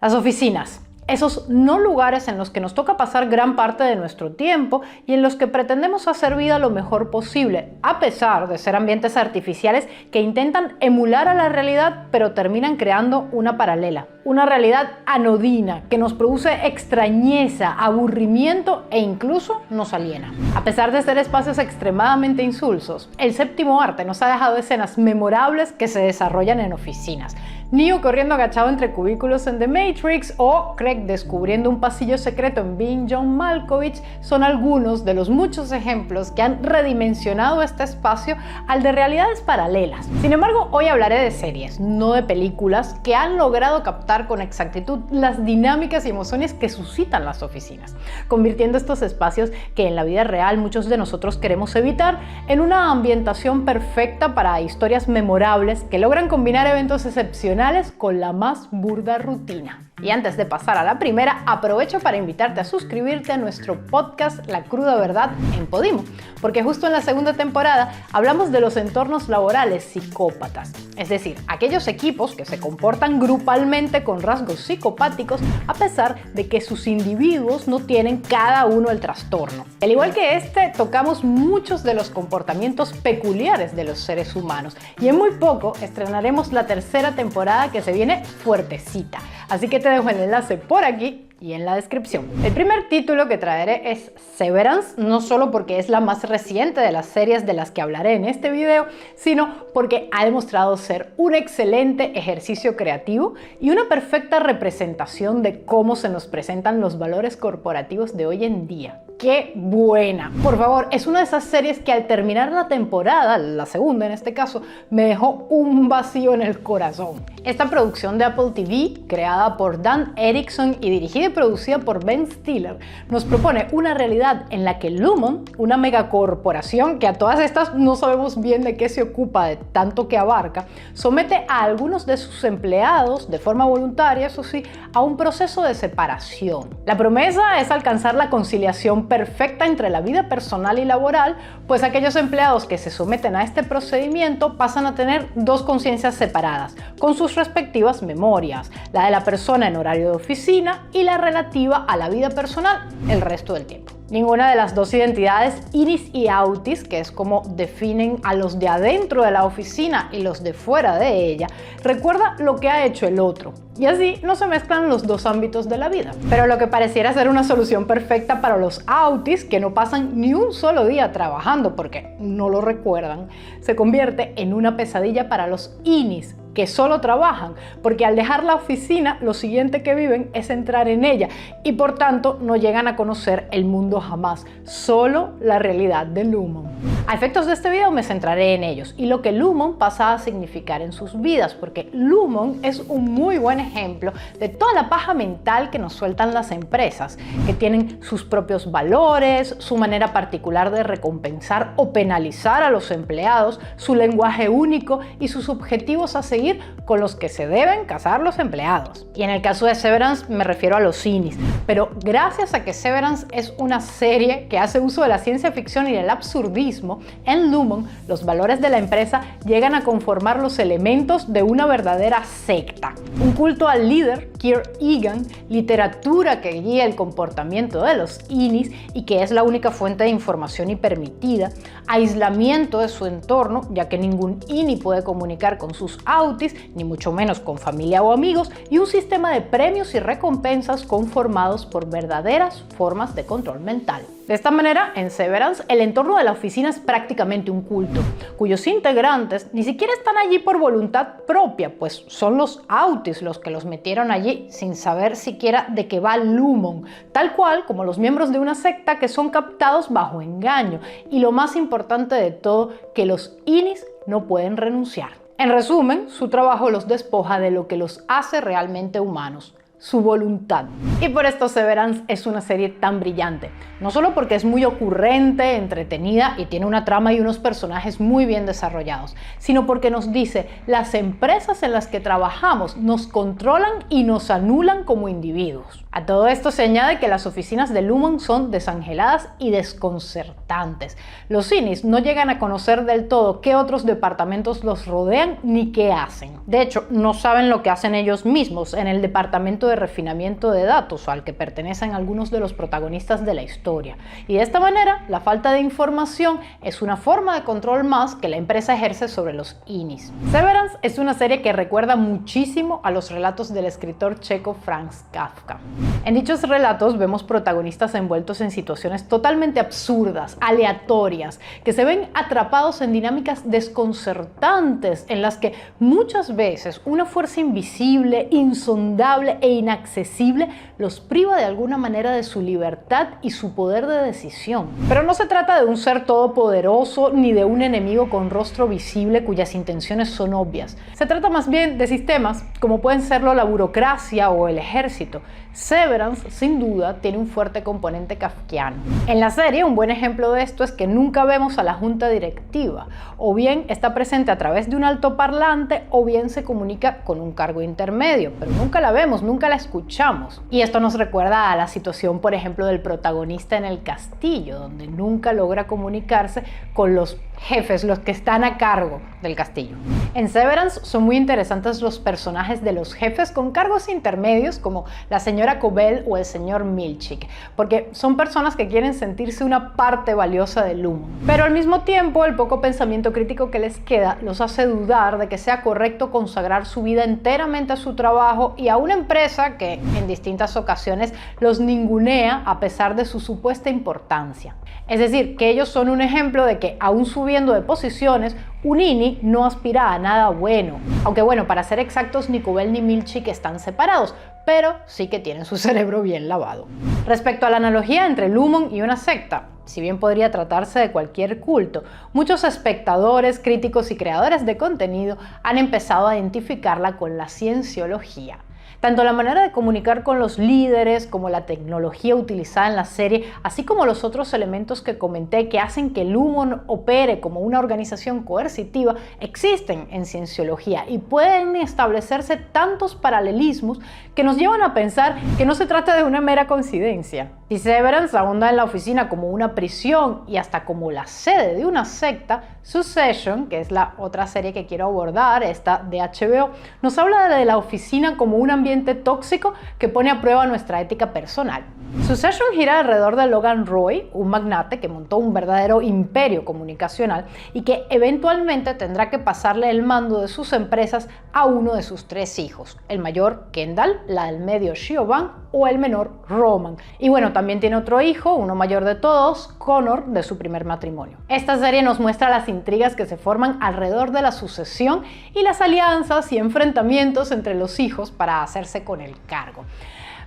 Las oficinas. Esos no lugares en los que nos toca pasar gran parte de nuestro tiempo y en los que pretendemos hacer vida lo mejor posible, a pesar de ser ambientes artificiales que intentan emular a la realidad, pero terminan creando una paralela. Una realidad anodina que nos produce extrañeza, aburrimiento e incluso nos aliena. A pesar de ser espacios extremadamente insulsos, el séptimo arte nos ha dejado escenas memorables que se desarrollan en oficinas. Neo corriendo agachado entre cubículos en The Matrix o Craig descubriendo un pasillo secreto en Being John Malkovich son algunos de los muchos ejemplos que han redimensionado este espacio al de realidades paralelas. Sin embargo, hoy hablaré de series, no de películas, que han logrado captar con exactitud las dinámicas y emociones que suscitan las oficinas, convirtiendo estos espacios que en la vida real muchos de nosotros queremos evitar en una ambientación perfecta para historias memorables que logran combinar eventos excepcionales con la más burda rutina. Y antes de pasar a la primera, aprovecho para invitarte a suscribirte a nuestro podcast La Cruda Verdad en Podimo, porque justo en la segunda temporada hablamos de los entornos laborales psicópatas, es decir, aquellos equipos que se comportan grupalmente con rasgos psicopáticos a pesar de que sus individuos no tienen cada uno el trastorno. Al igual que tocamos muchos de los comportamientos peculiares de los seres humanos y en muy poco estrenaremos la tercera temporada que se viene fuertecita. Así que te dejo el enlace por aquí y en la descripción. El primer título que traeré es Severance, no solo porque es la más reciente de las series de las que hablaré en este video, sino porque ha demostrado ser un excelente ejercicio creativo y una perfecta representación de cómo se nos presentan los valores corporativos de hoy en día. ¡Qué buena! Por favor, es una de esas series que al terminar la temporada, la segunda en este caso, me dejó un vacío en el corazón. Esta producción de Apple TV, creada por Dan Erickson y dirigida y producida por Ben Stiller, nos propone una realidad en la que Lumon, una megacorporación que a todas estas no sabemos bien de qué se ocupa de tanto que abarca, somete a algunos de sus empleados, de forma voluntaria, eso sí, a un proceso de separación. La promesa es alcanzar la conciliación perfecta entre la vida personal y laboral, pues aquellos empleados que se someten a este procedimiento pasan a tener dos conciencias separadas, con sus respectivas memorias, la de la persona en horario de oficina y la relativa a la vida personal el resto del tiempo. Ninguna de las dos identidades, Inis y Autis, que es como definen a los de adentro de la oficina y los de fuera de ella, recuerda lo que ha hecho el otro. Y así no se mezclan los dos ámbitos de la vida. Pero lo que pareciera ser una solución perfecta para los Autis, que no pasan ni un solo día trabajando porque no lo recuerdan, se convierte en una pesadilla para los Inis, que solo trabajan, porque al dejar la oficina lo siguiente que viven es entrar en ella y por tanto no llegan a conocer el mundo jamás, solo la realidad de Lumon. A efectos de este video me centraré en ellos y lo que Lumon pasa a significar en sus vidas, porque Lumon es un muy buen ejemplo de toda la paja mental que nos sueltan las empresas, que tienen sus propios valores, su manera particular de recompensar o penalizar a los empleados, su lenguaje único y sus objetivos a seguir con los que se deben casar los empleados. Y en el caso de Severance me refiero a los Inis, pero gracias a que Severance es una serie que hace uso de la ciencia ficción y del absurdismo, en Lumon los valores de la empresa llegan a conformar los elementos de una verdadera secta. Un culto al líder, Kier Egan, literatura que guía el comportamiento de los Inis y que es la única fuente de información y permitida, aislamiento de su entorno, ya que ningún Ini puede comunicar con sus Autis, ni mucho menos con familia o amigos, y un sistema de premios y recompensas conformados por verdaderas formas de control mental. De esta manera, en Severance, el entorno de la oficina es prácticamente un culto, cuyos integrantes ni siquiera están allí por voluntad propia, pues son los Autis los que los metieron allí sin saber siquiera de qué va Lumon, tal cual como los miembros de una secta que son captados bajo engaño, y lo más importante de todo, que los Inis no pueden renunciar. En resumen, su trabajo los despoja de lo que los hace realmente humanos, su voluntad. Y por esto Severance es una serie tan brillante, no solo porque es muy ocurrente, entretenida y tiene una trama y unos personajes muy bien desarrollados, sino porque nos dice, las empresas en las que trabajamos nos controlan y nos anulan como individuos. A todo esto se añade que las oficinas de Lumon son desangeladas y desconcertantes. Los Inis no llegan a conocer del todo qué otros departamentos los rodean ni qué hacen. De hecho, no saben lo que hacen ellos mismos en el departamento de refinamiento de datos al que pertenecen algunos de los protagonistas de la historia. Y de esta manera, la falta de información es una forma de control más que la empresa ejerce sobre los INIs. Severance es una serie que recuerda muchísimo a los relatos del escritor checo Franz Kafka. En dichos relatos vemos protagonistas envueltos en situaciones totalmente absurdas, aleatorias, que se ven atrapados en dinámicas desconcertantes en las que muchas veces una fuerza invisible, insondable e inaccesible los priva de alguna manera de su libertad y su poder de decisión. Pero no se trata de un ser todopoderoso ni de un enemigo con rostro visible cuyas intenciones son obvias. Se trata más bien de sistemas como pueden serlo la burocracia o el ejército. Severance, sin duda, tiene un fuerte componente kafkiano. En la serie, un buen ejemplo de esto es que nunca vemos a la junta directiva, o bien está presente a través de un altoparlante, o bien se comunica con un cargo intermedio, pero nunca la vemos, nunca la escuchamos. Y esto nos recuerda a la situación, por ejemplo, del protagonista en el castillo, donde nunca logra comunicarse con los jefes, los que están a cargo del castillo. En Severance son muy interesantes los personajes de los jefes con cargos intermedios como la señora Cobell o el señor Milchik, porque son personas que quieren sentirse una parte valiosa del Lumon. Pero al mismo tiempo el poco pensamiento crítico que les queda los hace dudar de que sea correcto consagrar su vida enteramente a su trabajo y a una empresa que en distintas ocasiones los ningunea a pesar de su supuesta importancia. Es decir, que ellos son un ejemplo de que aún subiendo de posiciones, un INI no aspira a nada bueno. Aunque bueno, para ser exactos, ni Cobell ni Milchik están separados, pero sí que tienen su cerebro bien lavado. Respecto a la analogía entre Lumon y una secta, si bien podría tratarse de cualquier culto, muchos espectadores, críticos y creadores de contenido han empezado a identificarla con la cienciología. Tanto la manera de comunicar con los líderes como la tecnología utilizada en la serie, así como los otros elementos que comenté que hacen que Lumon opere como una organización coercitiva, existen en cienciología y pueden establecerse tantos paralelismos que nos llevan a pensar que no se trata de una mera coincidencia. Si Severance ahonda en la oficina como una prisión y hasta como la sede de una secta, Succession, que es la otra serie que quiero abordar, esta de HBO, nos habla de la oficina como un ambiente tóxico que pone a prueba nuestra ética personal. Succession gira alrededor de Logan Roy, un magnate que montó un verdadero imperio comunicacional y que eventualmente tendrá que pasarle el mando de sus empresas a uno de sus 3 hijos, el mayor Kendall, la del medio Siobhan o el menor Roman. Y bueno, también tiene otro hijo, uno mayor de todos, Connor, de su primer matrimonio. Esta serie nos muestra las intrigas que se forman alrededor de la sucesión y las alianzas y enfrentamientos entre los hijos para hacerse con el cargo.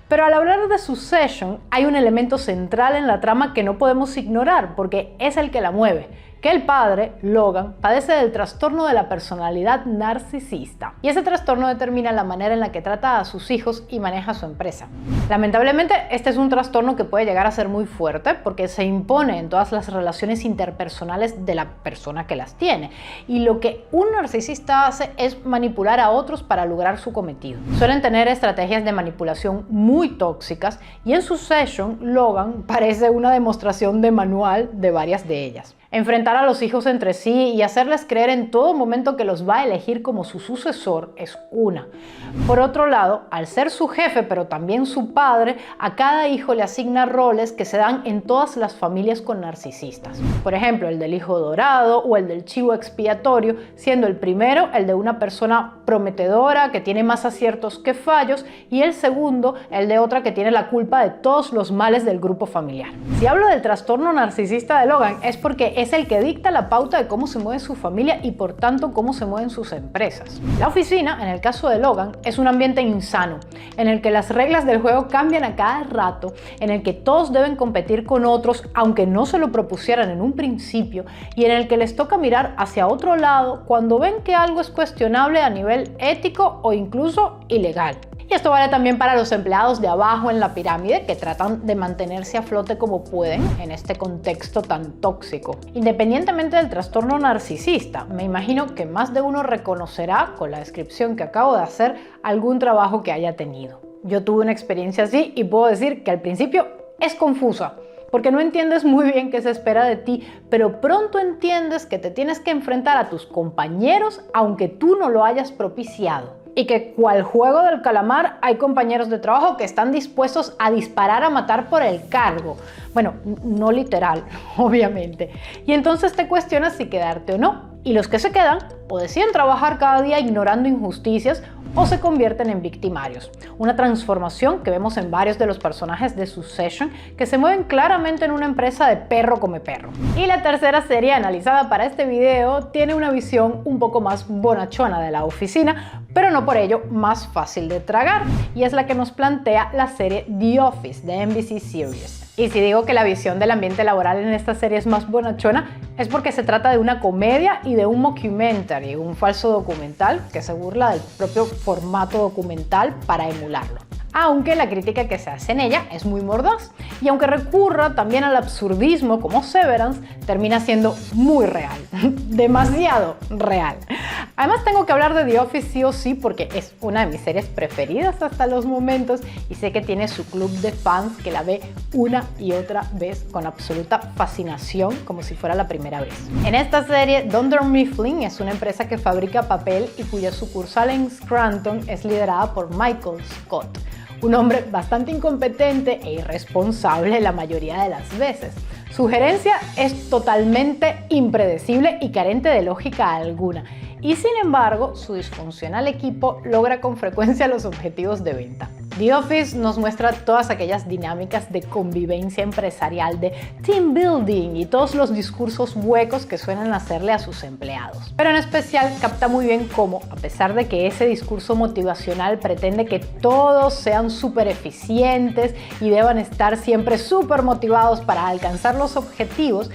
Pero al hablar de Succession hay un elemento central en la trama que no podemos ignorar porque es el que la mueve, que el padre, Logan, padece del trastorno de la personalidad narcisista y ese trastorno determina la manera en la que trata a sus hijos y maneja su empresa. Lamentablemente, este es un trastorno que puede llegar a ser muy fuerte porque se impone en todas las relaciones interpersonales de la persona que las tiene y lo que un narcisista hace es manipular a otros para lograr su cometido. Suelen tener estrategias de manipulación muy tóxicas y en Succession, Logan parece una demostración de manual de varias de ellas. Enfrentar a los hijos entre sí y hacerles creer en todo momento que los va a elegir como su sucesor es una. Por otro lado, al ser su jefe pero también su padre, a cada hijo le asigna roles que se dan en todas las familias con narcisistas. Por ejemplo, el del hijo dorado o el del chivo expiatorio, siendo el primero el de una persona prometedora que tiene más aciertos que fallos y el segundo el de otra que tiene la culpa de todos los males del grupo familiar. Si hablo del trastorno narcisista de Logan es porque es el que dicta la pauta de cómo se mueve su familia y por tanto cómo se mueven sus empresas. La oficina, en el caso de Logan, es un ambiente insano, en el que las reglas del juego cambian a cada rato, en el que todos deben competir con otros aunque no se lo propusieran en un principio y en el que les toca mirar hacia otro lado cuando ven que algo es cuestionable a nivel ético o incluso ilegal. Y esto vale también para los empleados de abajo en la pirámide que tratan de mantenerse a flote como pueden en este contexto tan tóxico. Independientemente del trastorno narcisista, me imagino que más de uno reconocerá con la descripción que acabo de hacer algún trabajo que haya tenido. Yo tuve una experiencia así y puedo decir que al principio es confusa, porque no entiendes muy bien qué se espera de ti, pero pronto entiendes que te tienes que enfrentar a tus compañeros aunque tú no lo hayas propiciado. y que cual juego del calamar hay compañeros de trabajo que están dispuestos a disparar a matar por el cargo. Bueno, no literal, obviamente. Y entonces te cuestionas si quedarte o no. Y los que se quedan o deciden trabajar cada día ignorando injusticias o se convierten en victimarios. Una transformación que vemos en varios de los personajes de Succession que se mueven claramente en una empresa de perro come perro. Y la tercera serie analizada para este video tiene una visión un poco más bonachona de la oficina, pero no por ello más fácil de tragar, y es la que nos plantea la serie The Office de NBC Series. Y si digo que la visión del ambiente laboral en esta serie es más bonachona, es porque se trata de una comedia y de un mockumentary, un falso documental que se burla del propio formato documental para emularlo. Aunque la crítica que se hace en ella es muy mordaz, y aunque recurra también al absurdismo como Severance, termina siendo muy real, demasiado real. Además tengo que hablar de The Office sí o sí porque es una de mis series preferidas hasta los momentos y sé que tiene su club de fans que la ve una y otra vez con absoluta fascinación como si fuera la primera vez. En esta serie, Dunder Mifflin es una empresa que fabrica papel y cuya sucursal en Scranton es liderada por Michael Scott, un hombre bastante incompetente e irresponsable la mayoría de las veces. Su gerencia es totalmente impredecible y carente de lógica alguna. Y sin embargo, su disfuncional equipo logra con frecuencia los objetivos de venta. The Office nos muestra todas aquellas dinámicas de convivencia empresarial, de team building y todos los discursos huecos que suelen hacerle a sus empleados. Pero en especial capta muy bien cómo, a pesar de que ese discurso motivacional pretende que todos sean súper eficientes y deban estar siempre súper motivados para alcanzar los objetivos,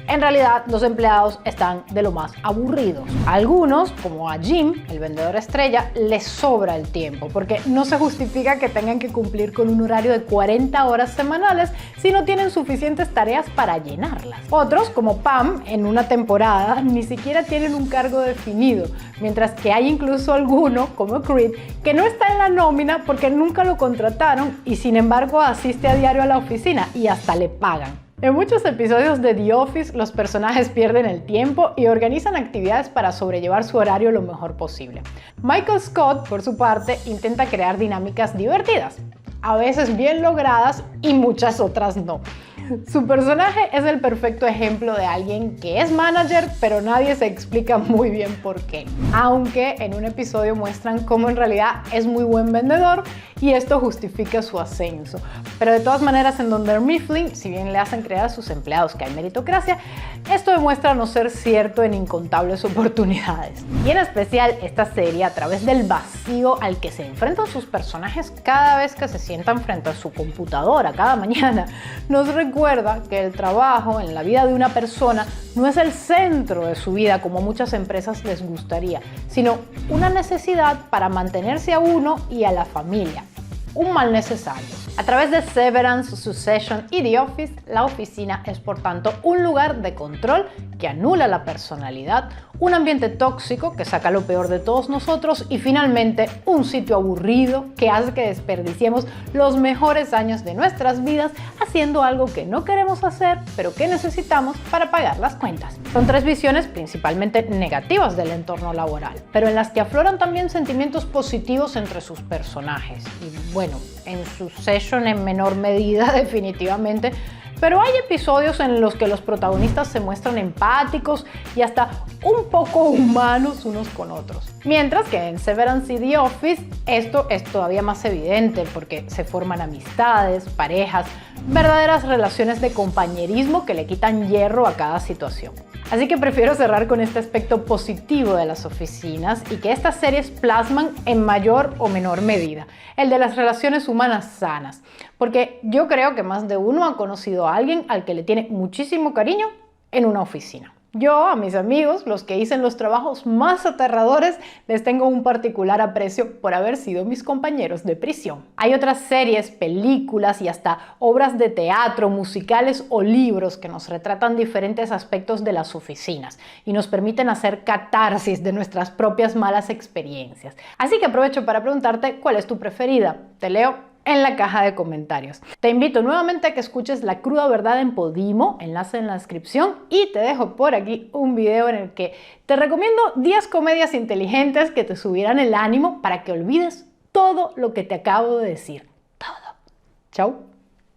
en realidad, los empleados están de lo más aburridos. A algunos, como a Jim, el vendedor estrella, les sobra el tiempo, porque no se justifica que tengan que cumplir con un horario de 40 horas semanales si no tienen suficientes tareas para llenarlas. Otros, como Pam, en una temporada, ni siquiera tienen un cargo definido, mientras que hay incluso alguno, como Creed, que no está en la nómina porque nunca lo contrataron y sin embargo asiste a diario a la oficina y hasta le pagan. En muchos episodios de The Office, los personajes pierden el tiempo y organizan actividades para sobrellevar su horario lo mejor posible. Michael Scott, por su parte, intenta crear dinámicas divertidas, a veces bien logradas y muchas otras no. Su personaje es el perfecto ejemplo de alguien que es manager, pero nadie se explica muy bien por qué. Aunque en un episodio muestran cómo en realidad es muy buen vendedor y esto justifica su ascenso. Pero de todas maneras en Dunder Mifflin, si bien le hacen creer a sus empleados que hay meritocracia, esto demuestra no ser cierto en incontables oportunidades. Y en especial esta serie, a través del vacío al que se enfrentan sus personajes cada vez que se sientan frente a su computadora cada mañana, nos recuerda que el trabajo en la vida de una persona no es el centro de su vida como muchas empresas les gustaría, sino una necesidad para mantenerse a uno y a la familia. Un mal necesario. A través de Severance, Succession y The Office, la oficina es por tanto un lugar de control que anula la personalidad, un ambiente tóxico que saca lo peor de todos nosotros y finalmente un sitio aburrido que hace que desperdiciemos los mejores años de nuestras vidas haciendo algo que no queremos hacer pero que necesitamos para pagar las cuentas. Son tres visiones principalmente negativas del entorno laboral, pero en las que afloran también sentimientos positivos entre sus personajes. Y bueno, en Succession en menor medida definitivamente, pero hay episodios en los que los protagonistas se muestran empáticos y hasta un poco humanos unos con otros. Mientras que en Severance y The Office esto es todavía más evidente porque se forman amistades, parejas, verdaderas relaciones de compañerismo que le quitan hierro a cada situación. Así que prefiero cerrar con este aspecto positivo de las oficinas y que estas series plasman en mayor o menor medida, el de las relaciones humanas sanas, porque yo creo que más de uno ha conocido a alguien al que le tiene muchísimo cariño en una oficina. Yo, a mis amigos, los que hice los trabajos más aterradores, les tengo un particular aprecio por haber sido mis compañeros de prisión. Hay otras series, películas y hasta obras de teatro, musicales o libros que nos retratan diferentes aspectos de las oficinas y nos permiten hacer catarsis de nuestras propias malas experiencias. Así que aprovecho para preguntarte cuál es tu preferida. Te leo en la caja de comentarios. Te invito nuevamente a que escuches La Cruda Verdad en Podimo, enlace en la descripción, y te dejo por aquí un video en el que te recomiendo 10 comedias inteligentes que te subirán el ánimo para que olvides todo lo que te acabo de decir. Todo. Chau.